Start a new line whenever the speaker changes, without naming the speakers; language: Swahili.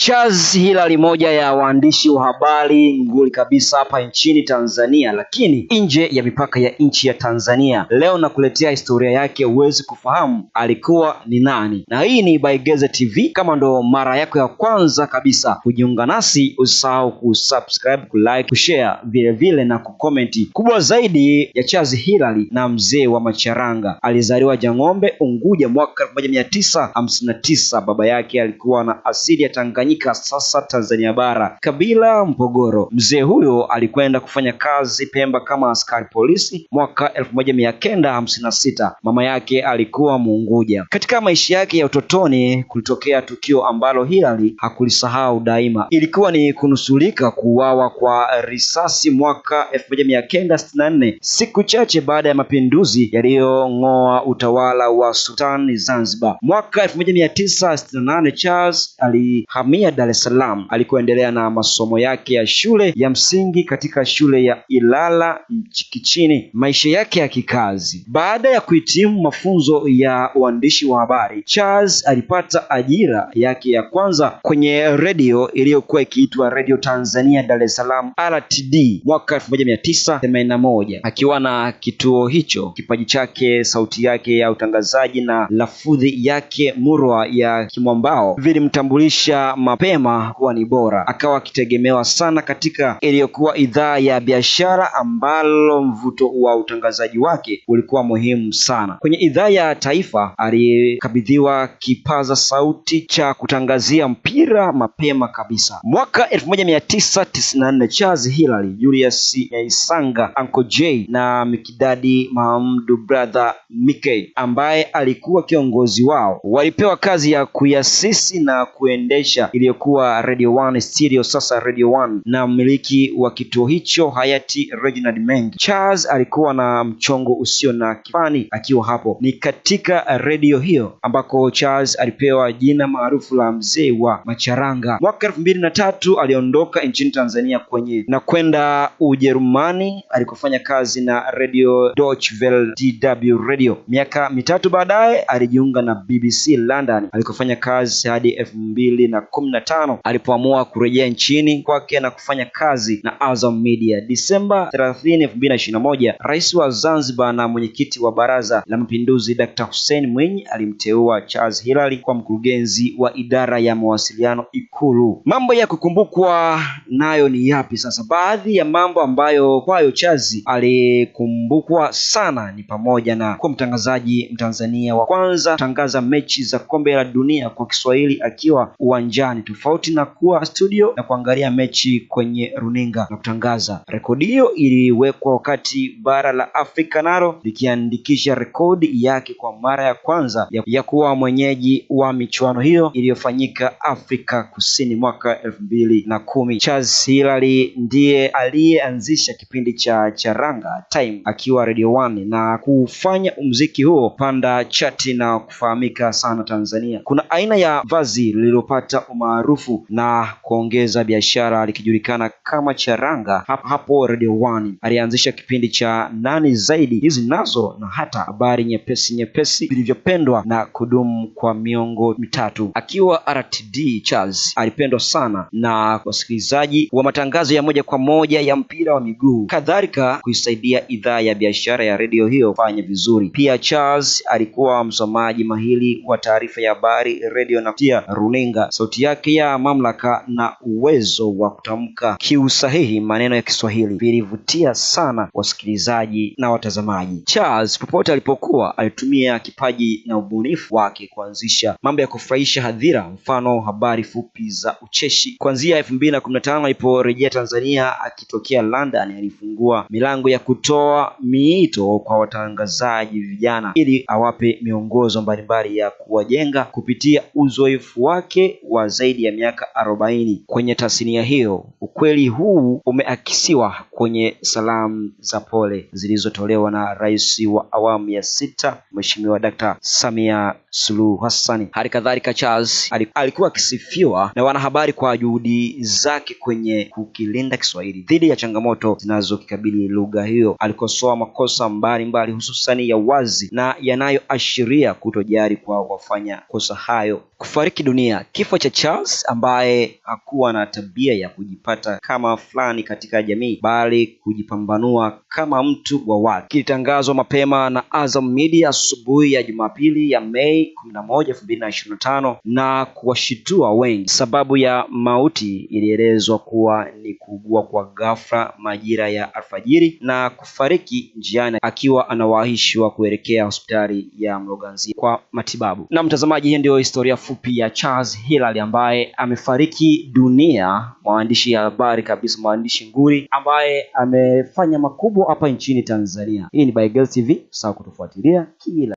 Charles Hilary, moja ya waandishi wa habari nguli kabisa hapa nchini Tanzania, lakini nje ya mipaka ya nchi ya Tanzania. Leo nakuletea historia yake uweze kufahamu alikuwa ni nani, na hii ni Baigeze TV. Kama ndo mara yako ya kwanza kabisa kujiunga nasi, usahau kusubscribe, kulike, kushare, vile na kukomenti. Kubwa zaidi ya Charles Hilary na mzee wa Macharanga, alizaliwa Jang'ombe, Unguja mwaka 1959. Baba yake alikuwa na asili ya Tanganyika, sasa Tanzania bara, kabila Mpogoro. Mzee huyo alikwenda kufanya kazi Pemba kama askari polisi mwaka 1956. Mama yake alikuwa Muunguja. Katika maisha yake ya utotoni kulitokea tukio ambalo Hilary hakulisahau daima. Ilikuwa ni kunusulika kuuawa kwa risasi mwaka 1964, siku chache baada ya mapinduzi yaliyong'oa utawala wa Sultan Zanzibar. Mwaka 1968 Charles alihamia Dar es Salaam alikoendelea na masomo yake ya shule ya msingi katika shule ya Ilala Mchikichini. Maisha yake ya kikazi. Baada ya kuhitimu mafunzo ya uandishi wa habari, Charles alipata ajira yake ya kwanza kwenye redio iliyokuwa ikiitwa Radio Tanzania Dar es Salaam RTD mwaka 1981. Akiwa na kituo hicho, kipaji chake, sauti yake ya utangazaji na lafudhi yake murwa ya kimwambao vilimtambulisha mapema kuwa ni bora. Akawa akitegemewa sana katika iliyokuwa idhaa ya biashara, ambalo mvuto wa utangazaji wake ulikuwa muhimu sana. Kwenye idhaa ya taifa alikabidhiwa kipaza sauti cha kutangazia mpira mapema kabisa. Mwaka 1994 Charles Hilary, Julius Isanga, Uncle J na Mikidadi Mahamdu Brother Mike, ambaye alikuwa kiongozi wao, walipewa kazi ya kuiasisi na kuendesha iliyokuwa Radio 1 Stereo, sasa Radio 1, na mmiliki wa kituo hicho hayati Reginald Mengi. Charles alikuwa na mchongo usio na kifani akiwa hapo. Ni katika redio hiyo ambako Charles alipewa jina maarufu la mzee wa Macharanga. Mwaka 2003 aliondoka nchini Tanzania na kwenda Ujerumani alikofanya kazi na Radio Deutsche Welle DW Radio. Miaka mitatu baadaye alijiunga na BBC London alikofanya kazi hadi 2015 alipoamua kurejea nchini kwake na kufanya kazi na Azam Media. Disemba 30, 2021, Rais wa Zanzibar na mwenyekiti wa Baraza la Mapinduzi Dr. Hussein Mwinyi alimteua Charles Hilary kwa mkurugenzi wa idara ya mawasiliano Ikulu. Mambo ya kukumbukwa nayo ni yapi sasa? Baadhi ya mambo ambayo kwayo Charles alikumbukwa sana ni pamoja na kuwa mtangazaji Mtanzania wa kwanza kutangaza mechi za kombe la dunia kwa Kiswahili akiwa uwanjani, tofauti na kuwa studio na kuangalia mechi kwenye runinga na kutangaza. Rekodi hiyo iliwekwa wakati bara la Afrika nalo likiandikisha rekodi yake kwa mara ya kwanza ya kuwa mwenyeji wa michuano hiyo iliyofanyika Afrika Kusini mwaka 2010. Charles Hilary ndiye aliyeanzisha kipindi cha Charanga Time akiwa Radio 1 na kufanya muziki huo panda chati na kufahamika sana Tanzania. Kuna aina ya vazi lililopata umaarufu na kuongeza biashara likijulikana kama charanga. Hapo Radio 1 alianzisha kipindi cha Nani Zaidi, hizi nazo na hata habari nyepesi vilivyopendwa na kudumu kwa miongo mitatu. Akiwa RTD, Charles alipendwa sana na wasikilizaji wa matangazo ya moja kwa moja ya mpira wa miguu, kadhalika kuisaidia idhaa ya biashara ya redio hiyo kufanya vizuri. Pia Charles alikuwa msomaji mahiri wa taarifa ya habari redio na pia runinga. Sauti yake ya mamlaka na uwezo wa kutamka kiusahihi maneno ya Kiswahili vilivutia sana wasikilizaji na watazamaji. Charles popote alipokuwa alitumia kipaji na ubunifu wake kuanzisha mambo ya kufurahisha hadhira, mfano habari fupi za ucheshi. Kuanzia 2015 aliporejea Tanzania akitokea London, alifungua milango ya kutoa miito kwa watangazaji vijana ili awape miongozo mbalimbali ya kuwajenga kupitia uzoefu wake wa zaidi ya miaka 40 kwenye tasnia hiyo. Ukweli huu umeakisiwa kwenye salamu za pole zilizotolewa na Rais wa awamu ya 6 Mheshimiwa Dr. Samia Suluhu Hassan. Hali kadhalika Charles alikuwa akisifiwa na wanahabari kwa juhudi zake kwenye kukilinda Kiswahili dhidi ya changamoto zinazokikabili lugha hiyo. Alikosoa makosa mbalimbali hususani ya wazi na yanayoashiria kutojali kwa wafanya kosa hayo. Kufariki dunia. Kifo cha Charles Charles ambaye hakuwa na tabia ya kujipata kama fulani katika jamii, bali kujipambanua kama mtu wa watu. Kilitangazwa mapema na Azam Media asubuhi ya Jumapili ya Mei 11, 2025 na kuwashitua wengi. Sababu ya mauti ilielezwa kuwa ni kuugua kwa ghafla majira ya alfajiri na kufariki njiani akiwa anawaishwa kuelekea hospitali ya Mloganzila kwa matibabu. Na mtazamaji, hii ndio historia fupi ya Charles Hilary ambaye amefariki dunia, mwandishi ya habari kabisa, mwandishi nguli ambaye amefanya makubwa hapa nchini Tanzania. Hii ni By Gels TV, usahau kutufuatilia kila